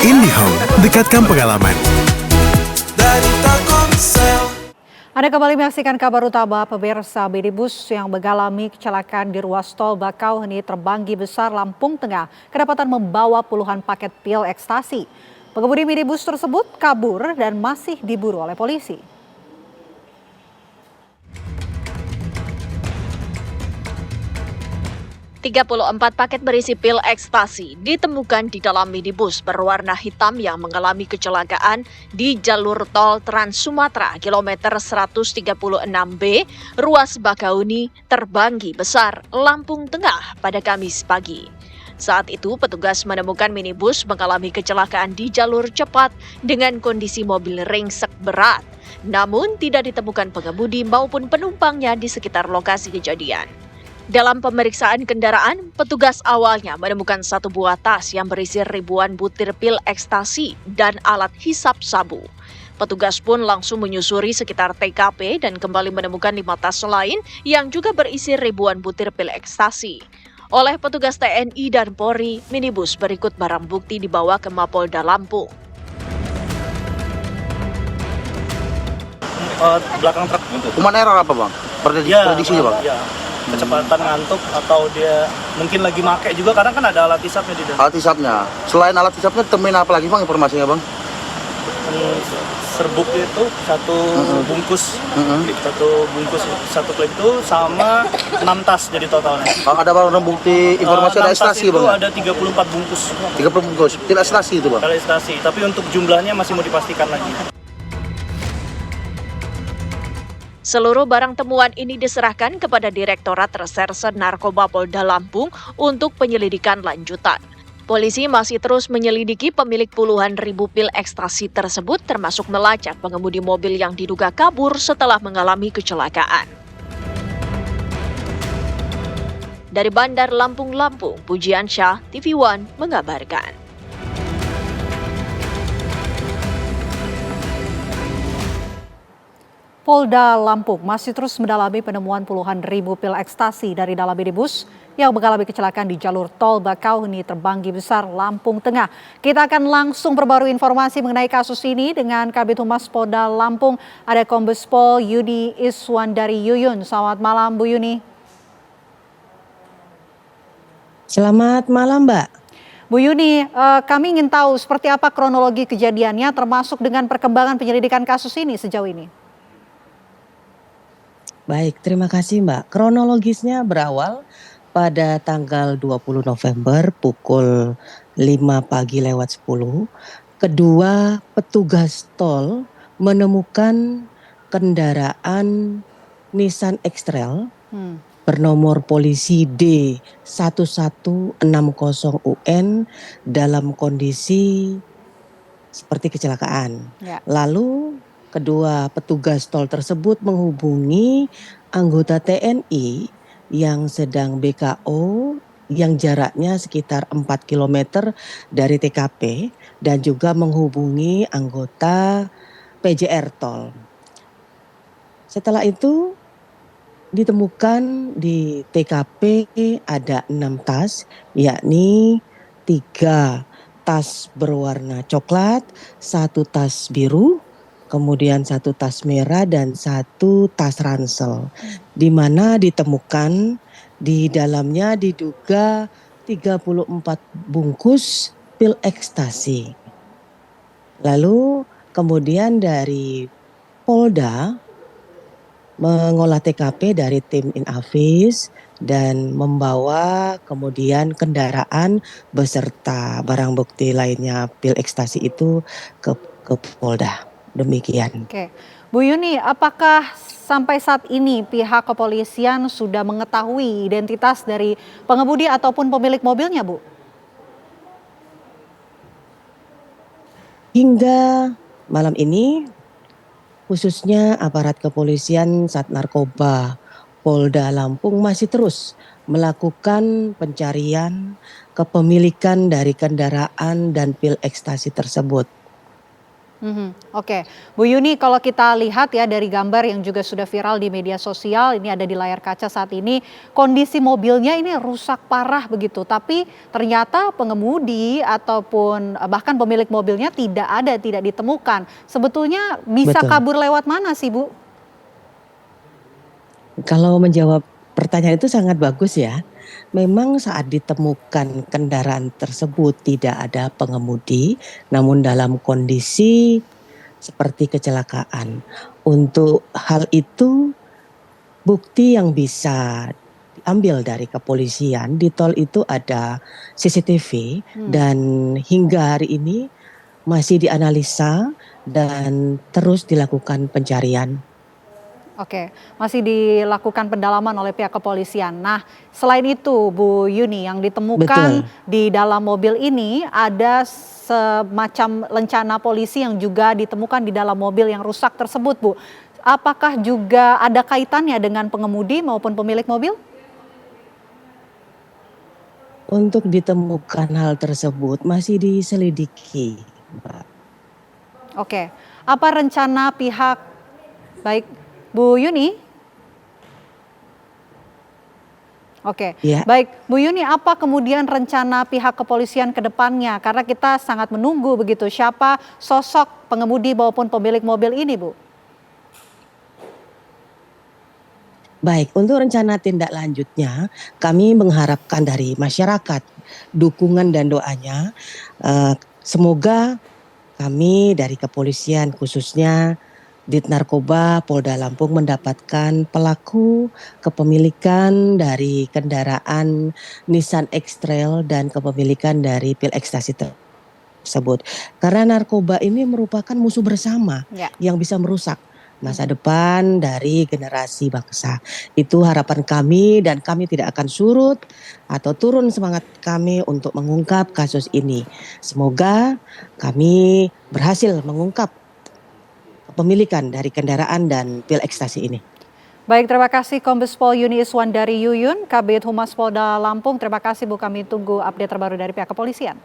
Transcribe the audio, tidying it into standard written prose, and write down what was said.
IndiHome, dekatkan pengalaman. Anda kembali menyaksikan kabar utama pemirsa. Minibus yang mengalami kecelakaan di ruas tol Bakauheni Terbanggi Besar, Lampung Tengah kedapatan membawa puluhan paket pil ekstasi. Pengemudi minibus tersebut kabur dan masih diburu oleh polisi. "34 paket berisi pil ekstasi ditemukan di dalam minibus berwarna hitam yang mengalami kecelakaan di jalur tol Trans Sumatera kilometer 136B, ruas Bakauheni, Terbanggi Besar, Lampung Tengah pada Kamis pagi. Saat itu petugas menemukan minibus mengalami kecelakaan di jalur cepat dengan kondisi mobil ringsek berat. Namun tidak ditemukan pengemudi maupun penumpangnya di sekitar lokasi kejadian. Dalam pemeriksaan kendaraan, petugas awalnya menemukan satu buah tas yang berisi ribuan butir pil ekstasi dan alat hisap sabu. Petugas pun langsung menyusuri sekitar TKP dan kembali menemukan 5 tas lain yang juga berisi ribuan butir pil ekstasi. Oleh petugas TNI dan Polri, minibus berikut barang bukti dibawa ke Mapolda Lampung. Belakang truk. Human error apa bang? Prediksinya bang? Ya. Kecepatan ngantuk atau dia mungkin lagi make juga, kadang kan ada alat hisapnya di dalam. Alat hisapnya. Selain alat hisapnya temuin apa lagi bang informasinya bang? Serbuk itu satu bungkus, satu klip itu sama 6 tas jadi totalnya. Bang ada barang bukti informasi ada ekstasi bang? Ada 34 bungkus. 30 bungkus. Tidak ekstasi itu bang? Tidak ekstasi, tapi untuk jumlahnya masih mau dipastikan lagi. Seluruh barang temuan ini diserahkan kepada Direktorat Reserse Narkoba Polda Lampung untuk penyelidikan lanjutan. Polisi masih terus menyelidiki pemilik puluhan ribu pil ekstasi tersebut, termasuk melacak pengemudi mobil yang diduga kabur setelah mengalami kecelakaan. Dari Bandar Lampung, Pujiansyah, TV One mengabarkan. Polda Lampung masih terus mendalami penemuan puluhan ribu pil ekstasi dari dalam minibus yang mengalami kecelakaan di jalur tol Bakauheni Terbanggi Besar, Lampung Tengah. Kita akan langsung perbarui informasi mengenai kasus ini dengan Kabid Humas Polda Lampung, ada Kombes Pol Yuni Iswandari Yuyun. Selamat malam Bu Yuni. Selamat malam Mbak. Bu Yuni, kami ingin tahu seperti apa kronologi kejadiannya termasuk dengan perkembangan penyelidikan kasus ini sejauh ini. Baik, terima kasih Mbak. Kronologisnya berawal pada tanggal 20 November pukul 5 pagi lewat 10. Kedua petugas tol menemukan kendaraan Nissan X-Trail bernomor polisi D1160UN dalam kondisi seperti kecelakaan. Ya. Lalu kedua petugas tol tersebut menghubungi anggota TNI yang sedang BKO yang jaraknya sekitar 4 km dari TKP dan juga menghubungi anggota PJR tol. Setelah itu ditemukan di TKP ada 6 tas, yakni 3 tas berwarna coklat, 1 tas biru, kemudian 1 tas merah dan 1 tas ransel, di mana ditemukan di dalamnya diduga 34 bungkus pil ekstasi. Lalu kemudian dari Polda mengolah TKP dari tim Inavis dan membawa kemudian kendaraan beserta barang bukti lainnya pil ekstasi itu ke Polda. Demikian. Oke, Bu Yuni, apakah sampai saat ini pihak kepolisian sudah mengetahui identitas dari pengemudi ataupun pemilik mobilnya, Bu? Hingga malam ini, khususnya aparat kepolisian Sat Narkoba Polda Lampung masih terus melakukan pencarian kepemilikan dari kendaraan dan pil ekstasi tersebut. Oke, Bu Yuni, kalau kita lihat ya dari gambar yang juga sudah viral di media sosial, ini ada di layar kaca saat ini, kondisi mobilnya ini rusak parah begitu, tapi ternyata pengemudi ataupun bahkan pemilik mobilnya tidak ditemukan. Sebetulnya bisa Betul. kabur lewat mana sih, Bu? Kalau menjawab pertanyaan itu sangat bagus ya. Memang saat ditemukan kendaraan tersebut tidak ada pengemudi, namun dalam kondisi seperti kecelakaan. Untuk hal itu, bukti yang bisa diambil dari kepolisian di tol itu ada CCTV dan hingga hari ini masih dianalisa dan terus dilakukan pencarian. Oke, masih dilakukan pendalaman oleh pihak kepolisian. Nah, selain itu Bu Yuni, yang ditemukan Betul. di dalam mobil ini ada semacam lencana polisi yang juga ditemukan di dalam mobil yang rusak tersebut, Bu. Apakah juga ada kaitannya dengan pengemudi maupun pemilik mobil? Untuk ditemukan hal tersebut masih diselidiki, Mbak. Oke, apa rencana pihak, baik Bu Yuni? Oke, Ya, baik Bu Yuni, apa kemudian rencana pihak kepolisian ke depannya? Karena kita sangat menunggu begitu siapa sosok pengemudi maupun pemilik mobil ini, Bu. baik. Untuk rencana tindak lanjutnya, kami mengharapkan dari masyarakat dukungan dan doanya. Semoga kami dari kepolisian khususnya Dit Narkoba Polda Lampung mendapatkan pelaku kepemilikan dari kendaraan Nissan X-Trail dan kepemilikan dari pil ekstasi tersebut. Karena narkoba ini merupakan musuh bersama Ya. yang bisa merusak masa depan dari generasi bangsa. Itu harapan kami dan kami tidak akan surut atau turun semangat kami untuk mengungkap kasus ini. Semoga kami berhasil mengungkap kepemilikan dari kendaraan dan pil ekstasi ini. Baik, terima kasih Kombes Pol Yuni Iswandari Yuyun, Kabid Humas Polda Lampung. Terima kasih Bu, kami tunggu update terbaru dari pihak kepolisian.